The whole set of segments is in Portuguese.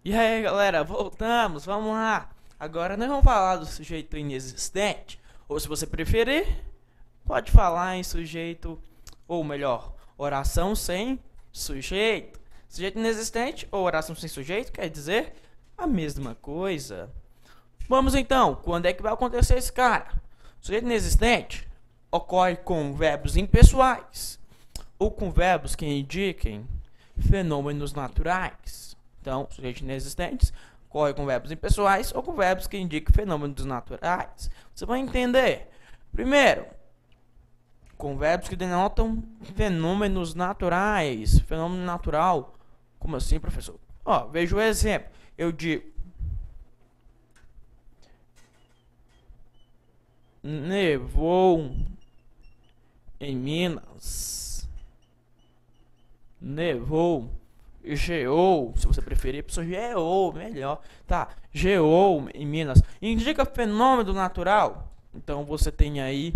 E aí, galera, voltamos, vamos lá. Agora nós vamos falar do sujeito inexistente, ou se você preferir, pode falar em sujeito, ou melhor, oração sem sujeito. Sujeito inexistente ou oração sem sujeito quer dizer a mesma coisa. Vamos então, quando é que vai acontecer esse cara? Sujeito inexistente ocorre com verbos impessoais ou com verbos que indiquem fenômenos naturais. Então, sujeitos inexistentes ocorre com verbos impessoais ou com verbos que indicam fenômenos naturais. Você vai entender. Primeiro, com verbos que denotam fenômenos naturais. Fenômeno natural. Como assim, professor? Ó, veja o exemplo. Eu digo: nevou em Minas. Nevou. Geou, se você preferir, pessoa geou, melhor. Tá, geou em Minas. Indica fenômeno natural. Então você tem aí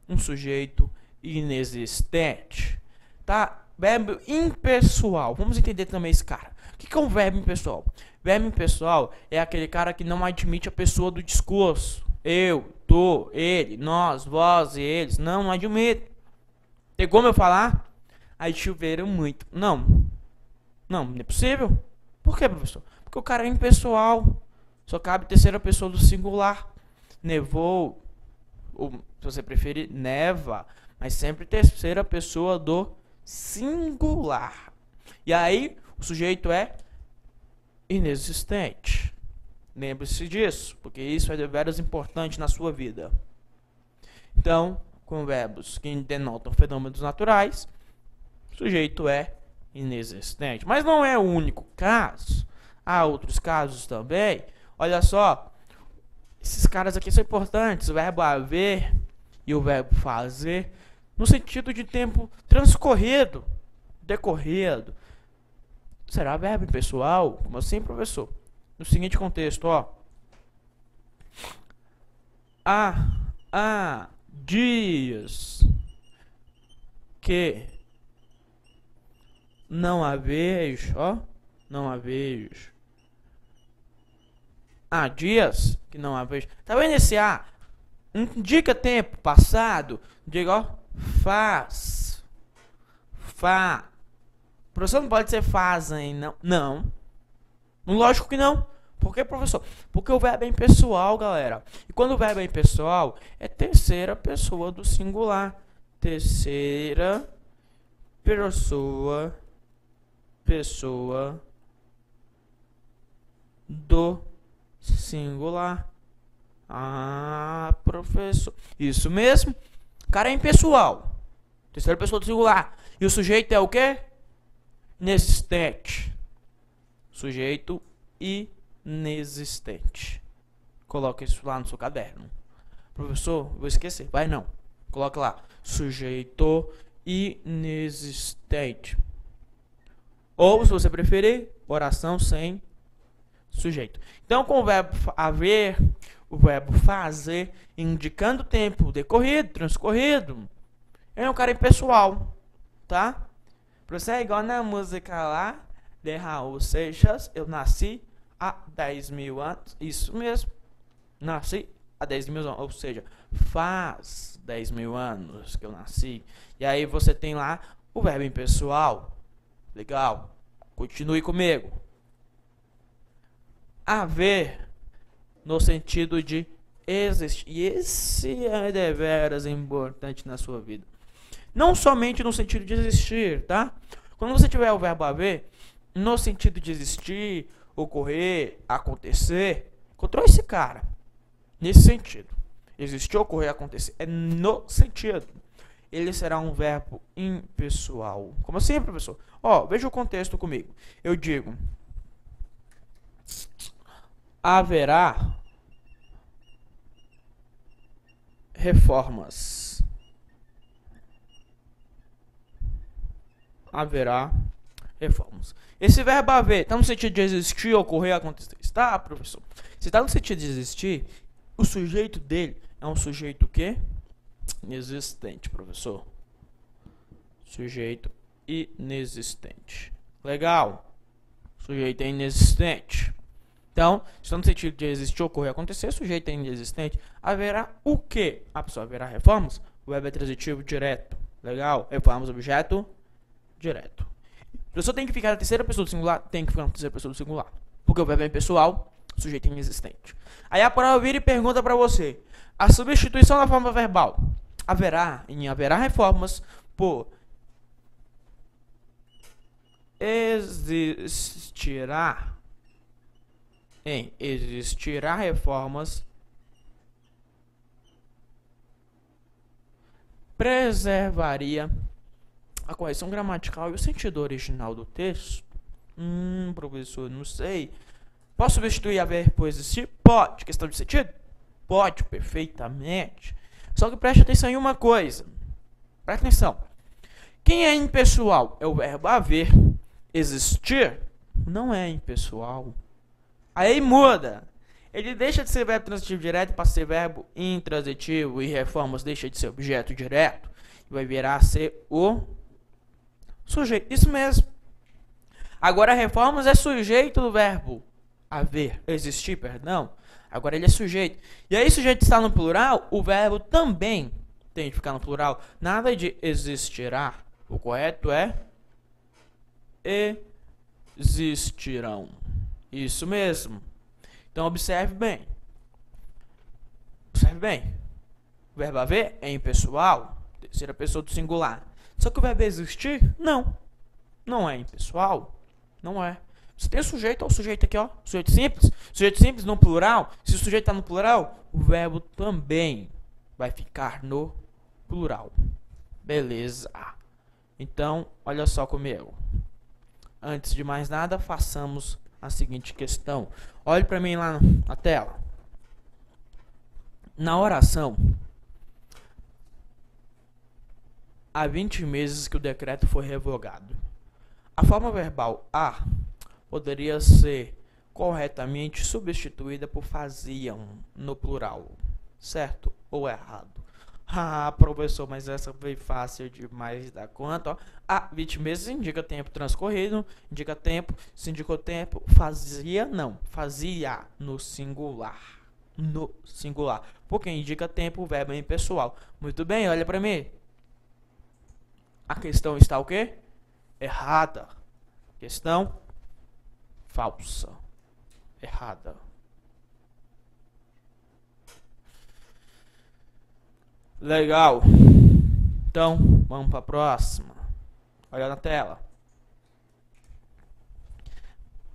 um sujeito inexistente. Tá? Verbo impessoal. Vamos entender também esse cara. O que é um verbo impessoal? Verbo impessoal é aquele cara que não admite a pessoa do discurso. Eu, tu, ele, nós, vós e eles. Não admite. Tem como eu falar? Aí choveram muito. Não é possível. Por que, professor? Porque o cara é impessoal. Só cabe terceira pessoa do singular. Nevou, ou se você preferir, neva. Mas sempre terceira pessoa do singular. E aí, o sujeito é inexistente. Lembre-se disso, porque isso é deveras importante na sua vida. Então, com verbos que denotam fenômenos naturais, o sujeito é inexistente. Mas não é o único caso. Há outros casos também. Olha só, esses caras aqui são importantes. O verbo haver e o verbo fazer, no sentido de tempo transcorrido, decorrido. Será verbo impessoal? Como assim, professor? No seguinte contexto, ó. Há dias que não a vejo, ó. Não a vejo. Há dias que não a vejo. Tá vendo esse A? Indica tempo passado. Diga, ó. Faz. Fá. Professor, não pode ser fazem, não. Não. Lógico que não. Por que, professor? Porque o verbo é impessoal, galera. E quando o verbo é impessoal, é terceira pessoa do singular. Terceira pessoa do singular. Ah, professor. Isso mesmo. O cara é impessoal. Terceira pessoa do singular. E o sujeito é o quê? Inexistente. Sujeito inexistente. Coloca isso lá no seu caderno. Professor, vou esquecer. Vai não. Coloca lá. Sujeito inexistente. Ou, se você preferir, oração sem sujeito. Então, com o verbo haver, o verbo fazer, indicando tempo decorrido, transcorrido, é um cara impessoal, tá? Pra você é igual na música lá de Raul Seixas, eu nasci há 10 mil anos. Isso mesmo. Nasci há 10 mil anos. Ou seja, faz 10 mil anos que eu nasci. E aí você tem lá o verbo impessoal. Legal. Continue comigo. Haver no sentido de existir. E esse é deveras importante na sua vida. Não somente no sentido de existir, tá? Quando você tiver o verbo haver, no sentido de existir, ocorrer, acontecer, encontrou esse cara. Nesse sentido. Existir, ocorrer, acontecer. É no sentido. Ele será um verbo impessoal. Como assim, professor? Ó, veja o contexto comigo. Eu digo: haverá reformas. Haverá reformas. Esse verbo haver está no sentido de existir, ocorrer, acontecer. Está, professor? Se está no sentido de existir, o sujeito dele é um sujeito que? Inexistente, professor. Sujeito inexistente. Legal. Sujeito é inexistente. Então, se no sentido de existir, ocorrer, acontecer, sujeito é inexistente. Haverá o quê? A pessoa haverá reformas? O verbo é transitivo direto. Legal? Reformas objeto direto. A pessoa tem que ficar na terceira pessoa do singular? Tem que ficar na terceira pessoa do singular. Porque o verbo é impessoal, sujeito é inexistente. Aí a prova vira e pergunta pra você: a substituição da forma verbal haverá reformas por existirá reformas, preservaria a correção gramatical e o sentido original do texto. Professor, não sei. Posso substituir haver por existir? Pode. Questão de sentido? Pode, perfeitamente. Só que preste atenção em uma coisa. Preste atenção. Quem é impessoal? É o verbo haver. Existir não é impessoal. Aí muda. Ele deixa de ser verbo transitivo direto para ser verbo intransitivo. E reformas deixa de ser objeto direto. E vai virar a ser o sujeito. Isso mesmo. Agora reformas é sujeito do verbo haver, existir, perdão. Agora ele é sujeito. E aí sujeito está no plural, o verbo também tem que ficar no plural. Nada de existirá. O correto é existirão. Isso mesmo. Então observe bem. Observe bem. O verbo haver é impessoal, terceira pessoa do singular. Só que o verbo existir, não. Não é impessoal. Não é. Você tem o sujeito, ó, o sujeito aqui, ó. Sujeito simples. Sujeito simples no plural. Se o sujeito está no plural, o verbo também vai ficar no plural. Beleza. Então, olha só comigo. Antes de mais nada, façamos a seguinte questão. Olhe para mim lá na tela. Na oração, há 20 meses que o decreto foi revogado. A forma verbal a poderia ser corretamente substituída por faziam no plural, certo ou errado? Professor, mas essa foi fácil demais da conta, ó. 20 meses indica tempo transcorrido, indica tempo, se indicou tempo, fazia no singular. No singular. Porque indica tempo, o verbo é impessoal. Muito bem, olha pra mim. A questão está o quê? Errada. Questão falsa. Errada. Legal. Então, vamos para a próxima. Olha na tela.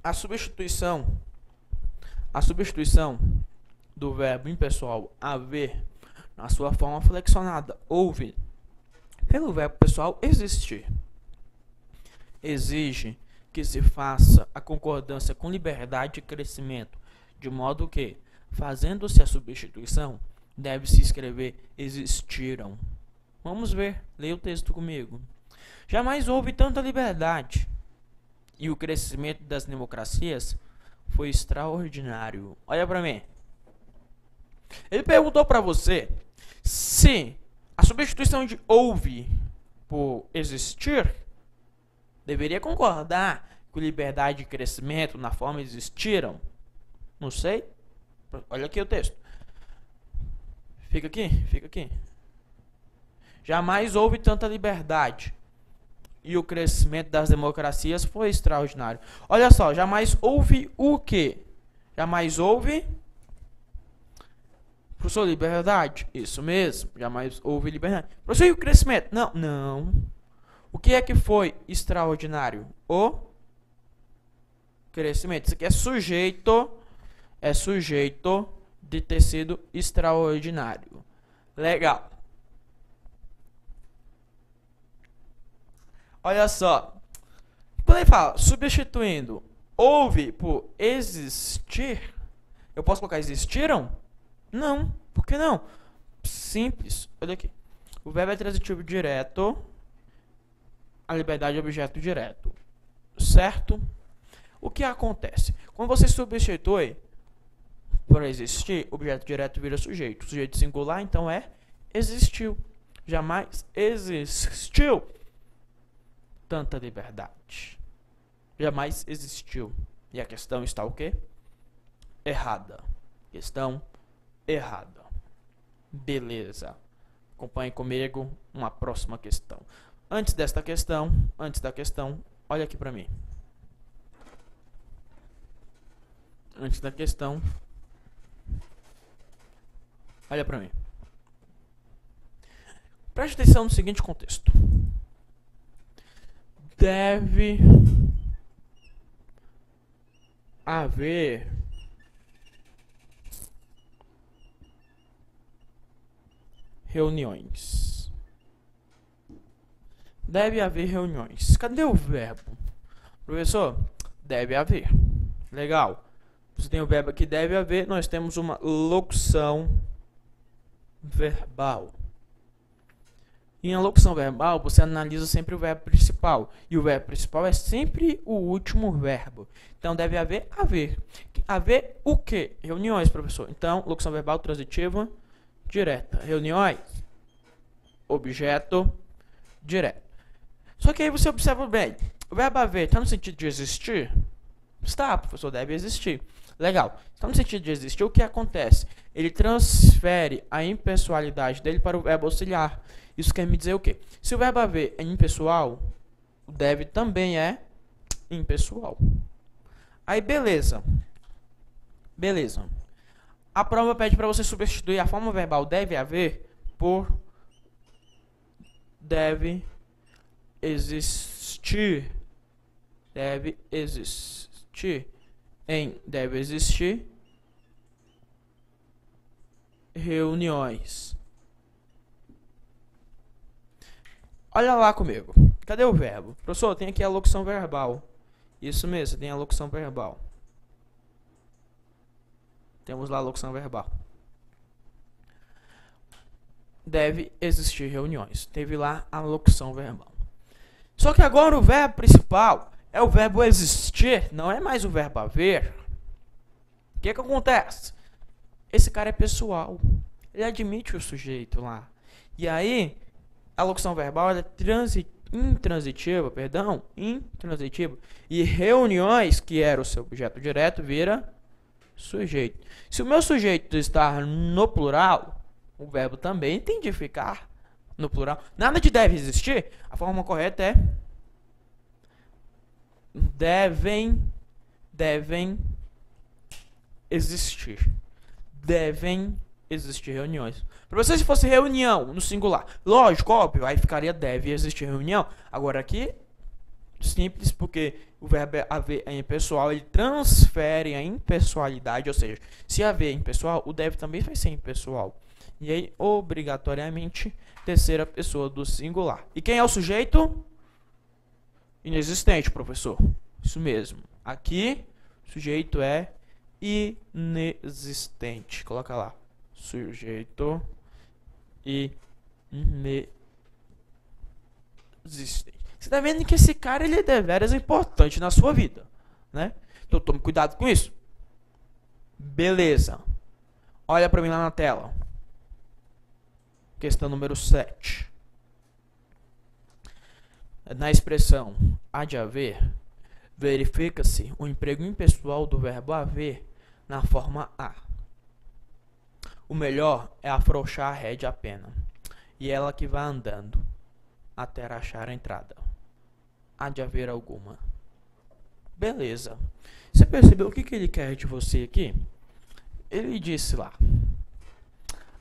A substituição do verbo impessoal haver na sua forma flexionada houve pelo verbo pessoal existir exige que se faça a concordância com liberdade e crescimento, de modo que, fazendo-se a substituição, deve-se escrever existiram. Vamos ver, leia o texto comigo. Jamais houve tanta liberdade, e o crescimento das democracias foi extraordinário. Olha para mim. Ele perguntou para você se a substituição de houve por existir deveria concordar com liberdade e crescimento na forma existiram. Não sei. Olha aqui o texto. Fica aqui. Jamais houve tanta liberdade, e o crescimento das democracias foi extraordinário. Olha só, jamais houve o quê? Jamais houve, professor, liberdade? Isso mesmo, jamais houve liberdade. Professor, e o crescimento? Não. O que é que foi extraordinário? O crescimento. Isso aqui é sujeito de ter sido extraordinário. Legal. Olha só. Quando ele fala substituindo houve por existir, eu posso colocar existiram? Não. Por que não? Simples. Olha aqui. O verbo é transitivo direto. A liberdade é objeto direto. Certo? O que acontece? Quando você substitui por existir, objeto direto vira sujeito. Sujeito singular, então é existiu. Jamais existiu tanta liberdade. jamais existiu. E a questão está o quê? Errada. Questão errada. Beleza. Acompanhe comigo uma próxima questão. Antes da questão, olha aqui para mim. Antes da questão, olha para mim. Preste atenção no seguinte contexto. Deve haver reuniões. Deve haver reuniões. Cadê o verbo? Professor, deve haver. Legal. Você tem o verbo aqui, deve haver. Nós temos uma locução verbal. E na locução verbal, você analisa sempre o verbo principal. E o verbo principal é sempre o último verbo. Então, deve haver, haver. Haver o quê? Reuniões, professor. Então, locução verbal transitiva direta. Reuniões, objeto direto. Só que aí você observa bem. O verbo haver está no sentido de existir? Está, professor, deve existir. Legal. Está no sentido de existir, o que acontece? Ele transfere a impessoalidade dele para o verbo auxiliar. Isso quer me dizer o quê? Se o verbo haver é impessoal, o deve também é impessoal. Aí, beleza. Beleza. A prova pede para você substituir a forma verbal deve haver por deve existir. Deve existir. Em deve existir reuniões. Olha lá comigo. Cadê o verbo? Professor, tem aqui a locução verbal. Isso mesmo, tem a locução verbal. Temos lá a locução verbal. Deve existir reuniões. Teve lá a locução verbal. Só que agora o verbo principal é o verbo existir, não é mais o verbo haver. O que acontece? Esse cara é pessoal. Ele admite o sujeito lá. E aí, a locução verbal é intransitiva. E reuniões, que era o seu objeto direto, vira sujeito. Se o meu sujeito está no plural, o verbo também tem de ficar no plural. Nada de deve existir. A forma correta é devem existir. Devem existir reuniões. Para você, se fosse reunião no singular, lógico, óbvio, aí ficaria deve existir reunião. Agora aqui, simples, porque o verbo haver é impessoal, ele transfere a impessoalidade, ou seja, se haver impessoal, o deve também vai ser impessoal. E aí, obrigatoriamente, terceira pessoa do singular. E quem é o sujeito? Inexistente, professor. Isso mesmo. Aqui, o sujeito é inexistente. Coloca lá. Sujeito inexistente. Você tá vendo que esse cara ele é deveras importante na sua vida, né? Então tome cuidado com isso. Beleza. Olha pra mim lá na tela. Questão número 7. Na expressão há de haver, verifica-se o emprego impessoal do verbo haver na forma a. O melhor é afrouxar a rédea a pena, e ela que vai andando até achar a entrada. Há de haver alguma. Beleza. Você percebeu o que ele quer de você aqui? Ele disse lá.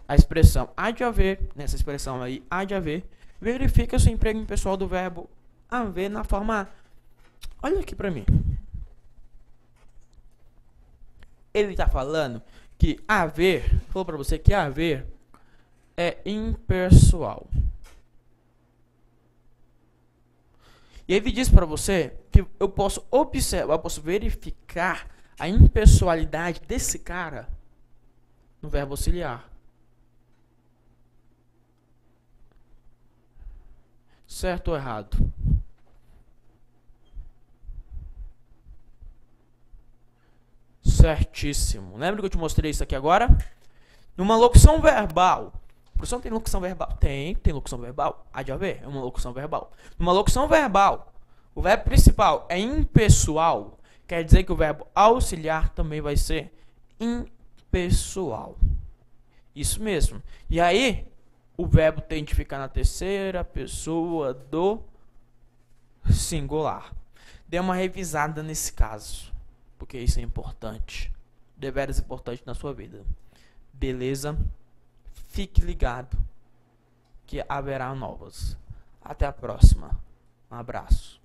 A expressão há de haver, nessa expressão aí, há de haver, verifica-se o emprego impessoal do verbo haver na forma a. Olha aqui pra mim. Ele tá falando que haver, falou pra você que haver é impessoal. E ele diz pra você que eu posso observar, eu posso verificar a impessoalidade desse cara no verbo auxiliar. Certo ou errado? Certíssimo. Lembra que eu te mostrei isso aqui agora? Numa locução verbal. O professor não tem locução verbal? Tem locução verbal. Há de haver, é uma locução verbal. Numa locução verbal, O verbo principal é impessoal, quer dizer que o verbo auxiliar também vai ser impessoal. Isso mesmo. E aí, o verbo tem de ficar na terceira pessoa do singular. Dê uma revisada nesse caso, porque isso é importante. Deveras importante na sua vida. Beleza? Fique ligado que haverá novas. Até a próxima. Um abraço.